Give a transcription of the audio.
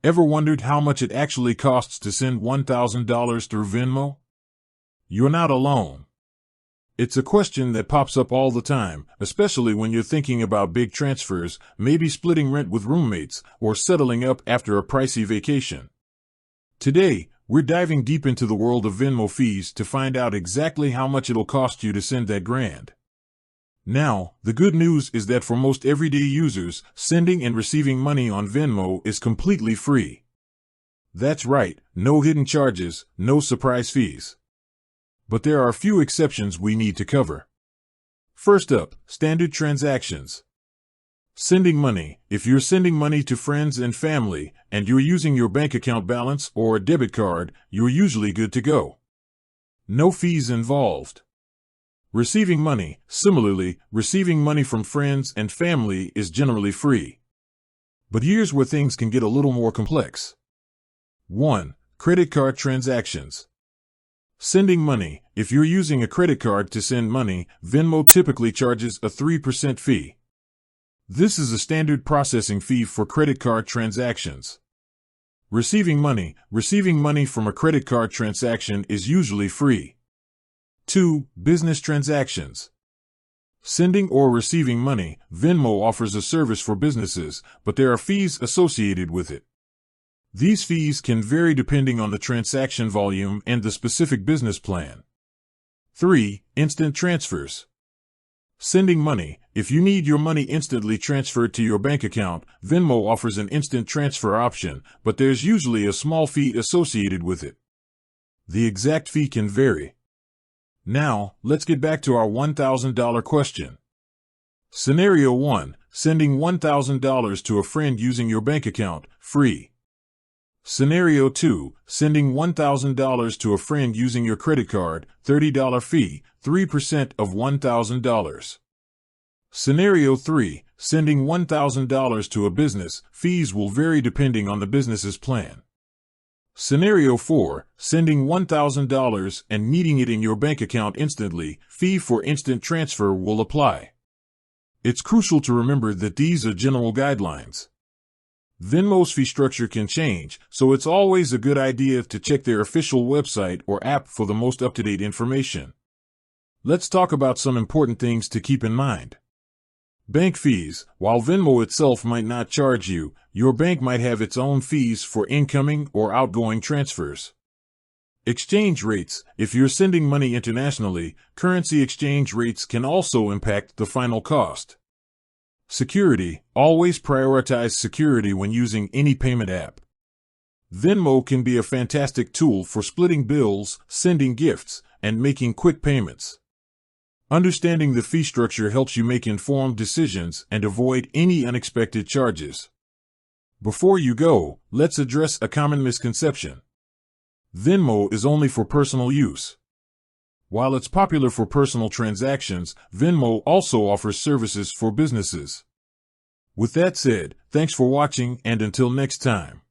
Ever wondered how much it actually costs to send $1,000 through Venmo? You're not alone. It's a question that pops up all the time, especially when you're thinking about big transfers, maybe splitting rent with roommates, or settling up after a pricey vacation. Today, we're diving deep into the world of Venmo fees to find out exactly how much it'll cost you to send that grand. Now, the good news is that for most everyday users, sending and receiving money on Venmo is completely free. That's right, no hidden charges, no surprise fees. But there are a few exceptions we need to cover. First up, standard transactions. Sending money. If you're sending money to friends and family, and you're using your bank account balance or a debit card, you're usually good to go. No fees involved. Receiving money. Similarly, receiving money from friends and family is generally free. But here's where things can get a little more complex. 1. Credit card transactions. Sending money. If you're using a credit card to send money, Venmo typically charges a 3% fee. This is a standard processing fee for credit card transactions. Receiving money. Receiving money from a credit card transaction is usually free. 2. Business transactions. Sending or receiving money. Venmo offers a service for businesses, but there are fees associated with it. These fees can vary depending on the transaction volume and the specific business plan. 3. Instant transfers. Sending money. If you need your money instantly transferred to your bank account, Venmo offers an instant transfer option, but there's usually a small fee associated with it. The exact fee can vary. Now, let's get back to our $1,000 question. Scenario 1. Sending $1,000 to a friend using your bank account, free. Scenario 2. Sending $1,000 to a friend using your credit card, $30 fee, 3% of $1,000. Scenario 3. Sending $1,000 to a business, fees will vary depending on the business's plan. Scenario 4. Sending $1,000 and needing it in your bank account instantly, fee for instant transfer will apply. It's crucial to remember that these are general guidelines. Venmo's fee structure can change, so it's always a good idea to check their official website or app for the most up-to-date information. Let's talk about some important things to keep in mind. Bank fees. While Venmo itself might not charge you, your bank might have its own fees for incoming or outgoing transfers. Exchange rates. If you're sending money internationally, currency exchange rates can also impact the final cost. Security. Always prioritize security when using any payment app. Venmo can be a fantastic tool for splitting bills, sending gifts, and making quick payments. Understanding the fee structure helps you make informed decisions and avoid any unexpected charges. Before you go, let's address a common misconception. Venmo is only for personal use. While it's popular for personal transactions, Venmo also offers services for businesses. With that said, thanks for watching, and until next time.